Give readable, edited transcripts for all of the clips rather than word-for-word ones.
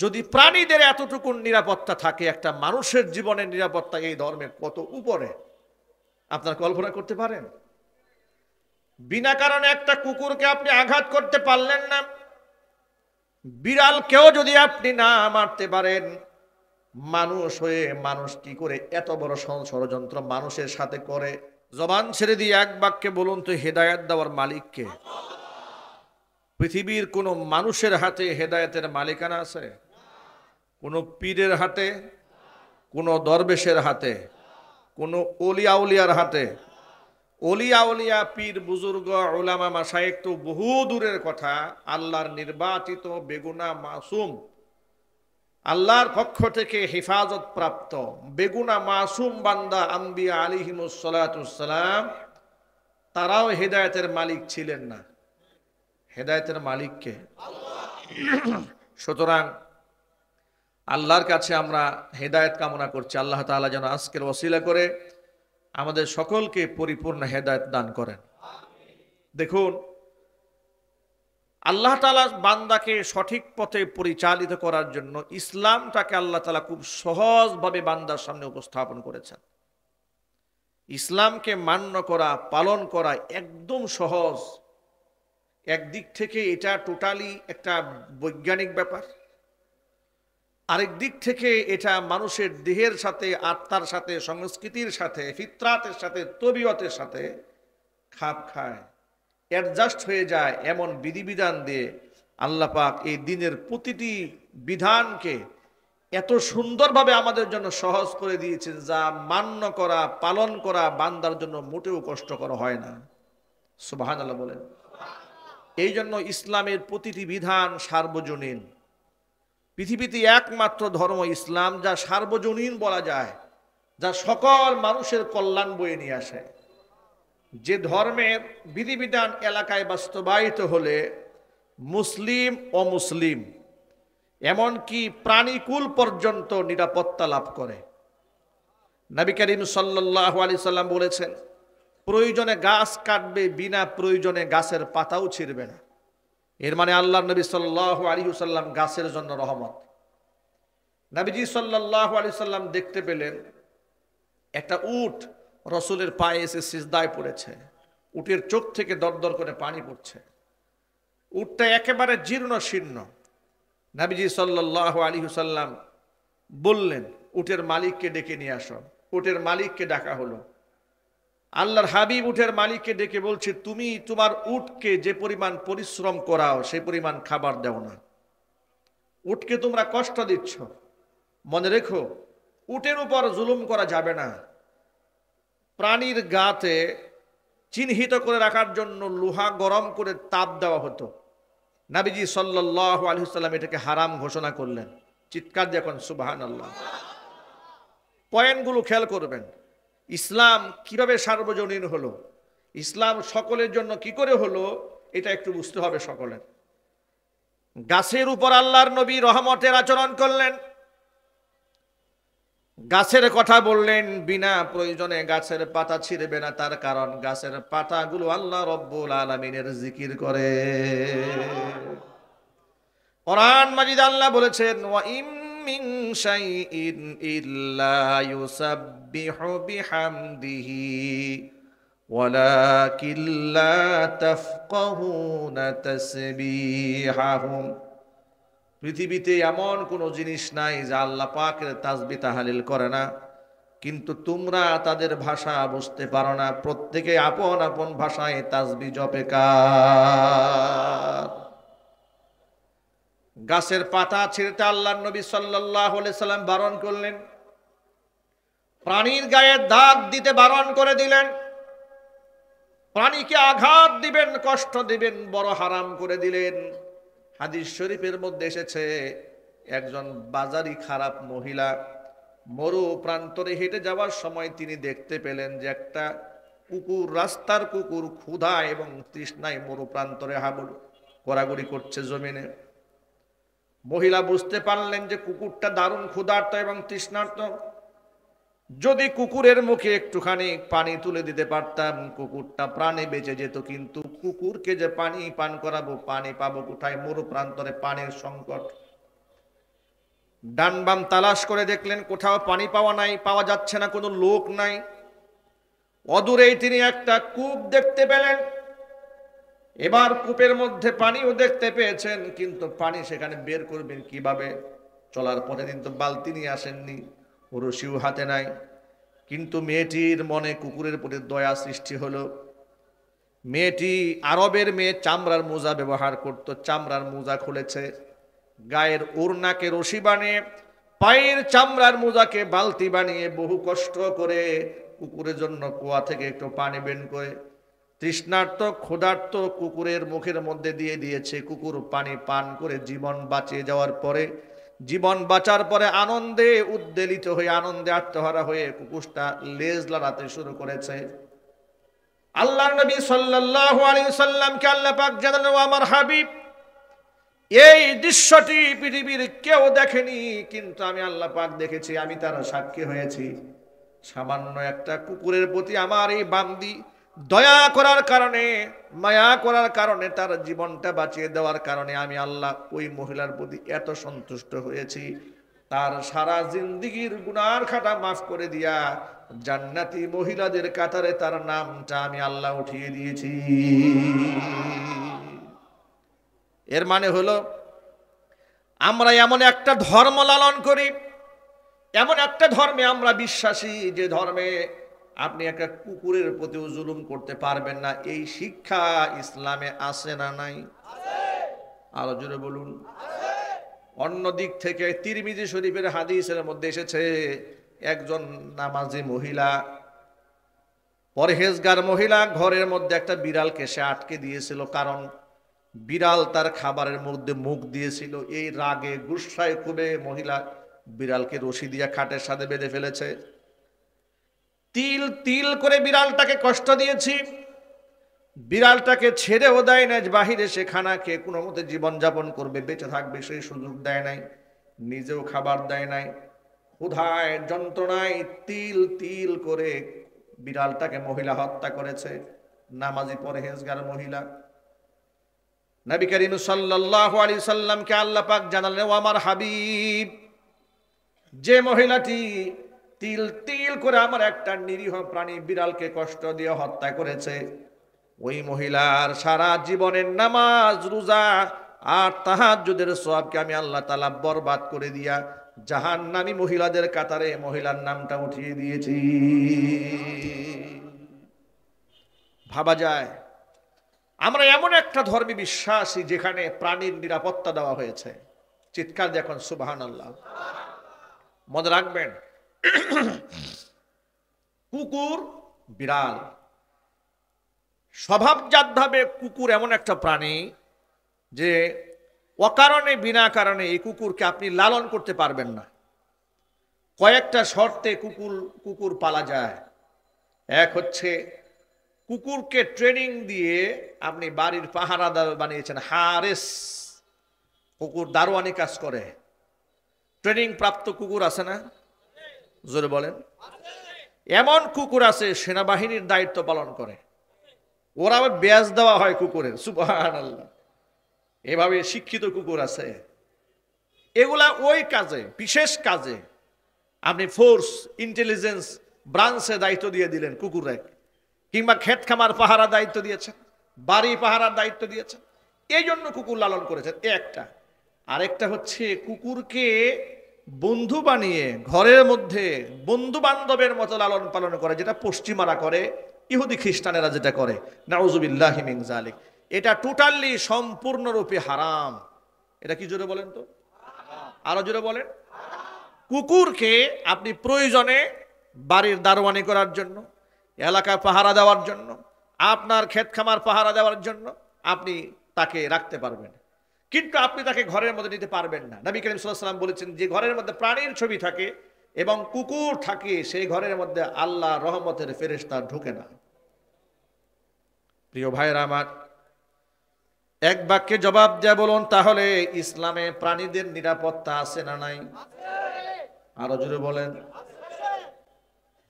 যদি প্রাণীদের এতটুকু নিরাপত্তা থাকে, একটা মানুষের জীবনের নিরাপত্তা এই ধর্মের কত উপরে আপনার কল্পনা করতে পারেন? বিনা কারণে একটা কুকুরকে আপনি আঘাত করতে পারলেন না, বিড়ালকেও যদি আপনি না মারতে পারেন, মানুষ হয়ে মানুষ কি করে এত বড় ষড়যন্ত্র মানুষের সাথে করে? জবান ছেড়ে দিয়ে এক বাক্যে বলুন তো, হেদায়েত দেওয়ার মালিক কে? পৃথিবীর কোন মানুষের হাতে হেদায়েতের মালিকানা আছে? কোন পীরের হাতে, কোন দরবেশের হাতে, কোন ওলিয়া উলিয়ার হাতে? ওলিয়া উলিয়া পীর বুজুর্গ উলামা মাশায়েখ তো বহু দূরের কথা, আল্লাহর নির্বাচিত বেগুনা মাসুম, আল্লাহর পক্ষ থেকে হেফাজত প্রাপ্ত বেগুনা মাসুম বান্দা আম্বিয়া আলাইহিমুস সালাতুস সালাম, তারাও হেদায়েতের মালিক ছিলেন না। হেদায়েতের মালিক কে? সুতরাং আল্লাহর কাছে আমরা হেদায়েত কামনা করছি, আল্লাহ তাআলা যেন আজকের ওসিলা করে আমাদের সকলকে পরিপূর্ণ হেদায়েত দান করেন। দেখুন, আল্লাহ তাআলা বান্দাকে সঠিক পথে পরিচালিত করার জন্য ইসলামটাকে আল্লাহ তাআলা খুব সহজভাবে বান্দার সামনে উপস্থাপন করেছেন। ইসলামকে মান্য করা, পালন করা একদম সহজ। একদিক থেকে এটা টোটালি একটা বৈজ্ঞানিক ব্যাপার, আরেক দিক থেকে এটা মানুষের দেহের সাথে, আত্মার সাথে, সংস্কৃতির সাথে, ফিতরাতের সাথে, তবিয়তের সাথে খাপ খায়, অ্যাডজাস্ট হয়ে যায়। এমন বিধিবিধান দিয়ে আল্লাহ পাক এই দিনের প্রতিটি বিধানকে এত সুন্দরভাবে আমাদের জন্য সহজ করে দিয়েছেন, যা মান্য করা, পালন করা বান্দার জন্য মোটেও কষ্টকর হয় না। সুবহানাল্লাহ বলেন। এই জন্য ইসলামের প্রতিটি বিধান সার্বজনীন। পৃথিবীতে একমাত্র ধর্ম ইসলাম যা সার্বজনীন বলা যায়, যা সকল মানুষের কল্যাণ বয়ে নিয়ে আসে। যে ধর্মের বিধিবিধান এলাকায় বাস্তবায়িত হলে মুসলিম অমুসলিম এমনকি প্রাণীকুল পর্যন্ত নিরাপত্তা লাভ করে। নবী করিম সাল্লাল্লাহু আলাইহি সাল্লাম বলেছেন, প্রয়োজনে গাছ কাটবে, বিনা প্রয়োজনে গাছের পাতাও ছিঁড়বে না। এর মানে আল্লাহর নবী সাল্লাল্লাহু আলাইহি সাল্লাম গাছের জন্য রহমত। নবীজি সাল্লাল্লাহু আলাইহি সাল্লাম দেখতে পেলেন একটা উট রসুলের পায়ে এসে সিজদায় পড়েছে। উটের চোখ থেকে দরদর করে পানি পড়ছে। উটটা একেবারে জীর্ণ শীর্ণ। নবীজি সাল্লাল্লাহু আলাইহি সাল্লাম বললেন, উটের মালিককে ডেকে নিয়ে আসো। উটের মালিককে ডাকা হলো। আল্লাহর হাবিব উটের মালিককে ডেকে বলছে, তুমি তোমার উটকে যে পরিমাণ পরিশ্রম করাও সেই পরিমাণ খাবার দাও না। উটকে তোমরা কষ্ট দিচ্ছ। মনে রেখো, উটের উপর জুলুম করা যাবে না। প্রাণীর গাতে চিহ্নিত করে রাখার জন্য লোহা গরম করে তাপ দেওয়া হতো। নবীজি সাল্লাল্লাহু আলাইহি সাল্লাম এটাকে হারাম ঘোষণা করলেন। চিৎকার দিয়ে এখন সুবহানাল্লাহ। পয়েন্টগুলো খেয়াল করবেন। ইসলাম কিভাবে সার্বজনীন হলো, ইসলাম সকলের জন্য কি করে হলো, এটা একটু বুঝতে হবে সকলের। গাছের উপর আল্লাহর নবী রহমতের আচরণ করলেন, গাছের কথা বললেন, বিনা প্রয়োজনে গাছের পাতা ছিঁড়বে না। তার কারণ গাছের পাতাগুলো আল্লাহ রব্বুল আলামিনের জিকির করে। কোরআন মাজিদ আল্লাহ বলেছেন, ওয়া ইম মিন শাইইন ইল্লা ইউসাব্বিহু বিহামদিহি ওয়ালাকিন লা তাফকাহুনা তাসবিহাহুম। পৃথিবীতে এমন কোনো জিনিস নাই যা আল্লাহ পাকের তাসবিহ তাহলিল করে না, কিন্তু তোমরা তাদের ভাষা বুঝতে পারো না। প্রত্যেকে আপন আপন ভাষায় তাসবিহ জপে কার? গাছের পাতা ছিঁড়তে আল্লাহর নবী সাল্লাল্লাহু আলাইহি সাল্লাম বারণ করলেন। প্রাণীর গায়ে দাগ দিতে বারণ করে দিলেন। প্রাণীকে আঘাত দিবেন, কষ্ট দিবেন, বড় হারাম করে দিলেন। হাদিস শরীফের মধ্যে এসেছে, একজন বাজারি খারাপ মহিলা মরু প্রান্তরে হেঁটে যাওয়ার সময় তিনি দেখতে পেলেন যে একটা কুকুর, রাস্তার কুকুর ক্ষুধা এবং তৃষ্ণায় মরু প্রান্তরে হাবুড় কড়াগড়ি করছে জমিনে। মহিলা বুঝতে পারলেন যে কুকুরটা দারুণ ক্ষুধার্ত এবং তৃষ্ণার্ত। যদি কুকুরের মুখে একটুখানি পানি তুলে দিতে পারতাম, কুকুরটা প্রাণে বেঁচে যেত। কিন্তু কুকুরকে যে পানি পান করাবো, পানি পাবো কোথায়? মরু প্রান্তরে পানির সংকট। ডান বাম তালাশ করে দেখলেন, কোথাও পানি পাওয়া যাচ্ছে না, কোনো লোক নাই। অদূরেই তিনি একটা কূপ দেখতে পেলেন। এবার কূপের মধ্যে পানিও দেখতে পেয়েছেন, কিন্তু পানি সেখানে বের করবেন কিভাবে? চলার পথে কিন্তু বালতি নিয়ে আসেননি, রশিও হাতে নাই। কিন্তু মেয়েটির মনে কুকুরের প্রতি দয়া সৃষ্টি হলো। মেয়েটি আরবের মেয়ে, চামড়ার মোজা ব্যবহার করত, চামড়ার মোজা খুলেছে, গায়ের ওড়নাকে রশি বানিয়ে, পায়ের চামড়ার মোজাকে বালতি বানিয়ে বহু কষ্ট করে কুকুরের জন্য কুয়া থেকে একটু পানি বের করে তৃষ্ণার্ত ক্ষুধার্ত কুকুরের মুখের মধ্যে দিয়ে দিয়েছে। কুকুর পানি পান করে জীবন বাঁচিয়ে যাওয়ার পরে, জীবন বাঁচার পরে আনন্দে উদ্বেলিত হয়ে, আনন্দে আত্মহারা হয়ে কুকুরটা লেজ লড়াতে শুরু করেছে। আল্লাহর নবী সাল্লাল্লাহু আলাইহি ওয়াসাল্লামকে আল্লাহ পাক জানালেন, ও আমার হাবিব, এই দৃশ্যটি পৃথিবীর কেউ দেখেনি, কিন্তু আমি আল্লাহ পাক দেখেছি, আমি তার সাক্ষী হয়েছি। সামান্য একটা কুকুরের প্রতি আমার এই বান্দি দয়া করার কারণে, মায়া করার কারণে, তার জীবনটা বাঁচিয়ে দেওয়ার কারণে আমি আল্লাহ ওই মহিলার প্রতি এত সন্তুষ্ট হয়েছি, তার সারা জিন্দেগীর গুনার খাতা মাফ করে দিয়া জান্নাতি মহিলাদের কাতারে তার নামটা আমি আল্লাহ উঠিয়ে দিয়েছি। এর মানে হলো, আমরা এমন একটা ধর্ম লালন করি, এমন একটা ধর্মে আমরা বিশ্বাসী, যে ধর্মে আপনি একটা কুকুরের প্রতিও জুলুম করতে পারবেন না। এই শিক্ষা ইসলামে আছে না নাই? আরো জোরে বলুন। অন্য দিক থেকে তিরমিজি শরীফের হাদিসের মধ্যে এসেছে, একজন নামাজি মহিলা, পরহেজগার মহিলা, ঘরের মধ্যে একটা বিড়ালকে সে আটকে দিয়েছিল, কারণ বিড়াল তার খাবারের মধ্যে মুখ দিয়েছিল। এই রাগে গুসায় খুবে মহিলা বিড়ালকে রশি দিয়ে খাটের সাথে বেঁধে ফেলেছে। তিল তিল করে বিড়ালটাকে কষ্ট দিয়েছি, বিড়ালটাকে ছেড়েও দেয় না, বাহিরে সে খানা খেয়ে কোনো মতে জীবনযাপন করবে, বেঁচে থাকবে, সেই সুযোগ দেয় নাই, নিজেও খাবার দেয় নাই। ক্ষুধায় যন্ত্রণায় তিল তিল করে বিড়ালটাকে মহিলা হত্যা করেছে, নামাজি পরহেজগার মহিলা। নবী করিম সাল্লাল্লাহু আলাইহি সাল্লামকে আল্লাহ পাক জানালেন, ও আমার হাবিব, যে মহিলাটি তিল তিল করে আমার একটা নিরীহ প্রাণী বিড়ালকে কষ্ট দিয়ে হত্যা করেছে, ওই মহিলার সারা জীবনের নামাজ, রোজা আর তাহাজ্জুদের সওয়াবকে আমি আল্লাহ তাআলা বরবাদ করে দিয়া জাহান্নামী মহিলাদের কাতারে মহিলার নামটা উঠিয়ে দিয়েছি। ভাবা যায়, আমরা এমন একটা ধর্মে বিশ্বাসী যেখানে প্রাণীর নিরাপত্তা দেওয়া হয়েছে। চিৎকার দেখুন সুবহানাল্লাহ। মনে রাখবেন, কুকুর, বিড়াল স্বভাবজাতভাবে কুকুর এমন একটা প্রাণী যে অকারণে বিনা কারণে এই কুকুরকে আপনি লালন করতে পারবেন না। কয়েকটা শর্তে কুকুর পালা যায়। এক হচ্ছে, কুকুরকে ট্রেনিং দিয়ে আপনি বাড়ির পাহারাদার বানিয়েছেন, হারেস, কুকুর দারোয়ানি কাজ করে। ট্রেনিং প্রাপ্ত কুকুর আছে না? জোরে বলেন। এমন কুকুর আছে সেনাবাহিনীর দায়িত্ব পালন করে, ওরা আবার ব্যাজ দেওয়া হয় কুকুরের, সুবহানাল্লাহ। এভাবে শিক্ষিত কুকুর আছে। এগুলা ওই কাজে, বিশেষ কাজে আপনি ফোর্স, ইন্টেলিজেন্স ব্রাঞ্চে দায়িত্ব দিয়ে দিলেন কুকুরে, কিংবা ক্ষেত খামার পাহারা দায়িত্ব দিয়েছেন, বাড়ি পাহারার দায়িত্ব দিয়েছেন, এই জন্য কুকুর লালন করেছেন, একটা। আরেকটা হচ্ছে, কুকুরকে বন্ধু বানিয়ে ঘরের মধ্যে বন্ধু বান্ধবের মতো লালন পালন করে, যেটা পশ্চিমারা করে, ইহুদি খ্রিস্টানেরা যেটা করে, নাউজুবিল্লাহি মিন যালিক। এটা টোটালি সম্পূর্ণরূপে হারাম। এটা কি জোরে বলেন তো? আরো জোরে বলেন। কুকুরকে আপনি প্রয়োজনে বাড়ির দারোয়ানি করার জন্য, এলাকা পাহারা দেওয়ার জন্য, আপনার ক্ষেত খামার পাহারা দেওয়ার জন্য আপনি তাকে রাখতে পারবেন, কিন্তু আপনি তাকে ঘরের মধ্যে নিতে পারবেন না। নবী করিম সাল্লাল্লাহু আলাইহি ওয়াসাল্লাম বলেছেন, যে ঘরের মধ্যে প্রাণীর ছবি থাকে এবং কুকুর থাকে, সেই ঘরের মধ্যে আল্লাহ রহমতের ফেরেশতা ঢোকে না। প্রিয় ভাইরা আমার, এক বাক্যে জবাব দেয়া বলুন, তাহলে ইসলামে প্রাণীদের নিরাপত্তা আছে না নাই? আরো জোরে বলেন।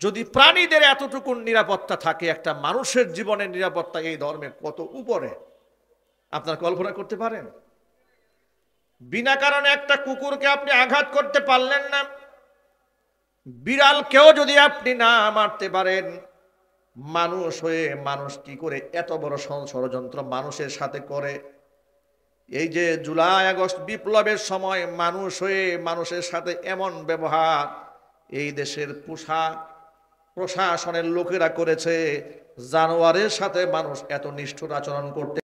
যদি প্রাণীদের এতটুকু নিরাপত্তা থাকে, একটা মানুষের জীবনের নিরাপত্তা এই ধর্মে কত উপরে, আপনার কল্পনা করতে পারেন? বিনা কারণে একটা কুকুরকে আপনি আঘাত করতে পারলেন না, বিড়ালকেও যদি আপনি না মারতে পারেন, মানুষ হয়ে মানুষ কি করে এত বড় ষড়যন্ত্র মানুষের সাথে করে? এই যে জুলাই আগস্ট বিপ্লবের সময় মানুষ হয়ে মানুষের সাথে এমন ব্যবহার এই দেশের প্রশাসনের লোকেরা করেছে, জানোয়ারের সাথে মানুষ এত নিষ্ঠুর আচরণ করতে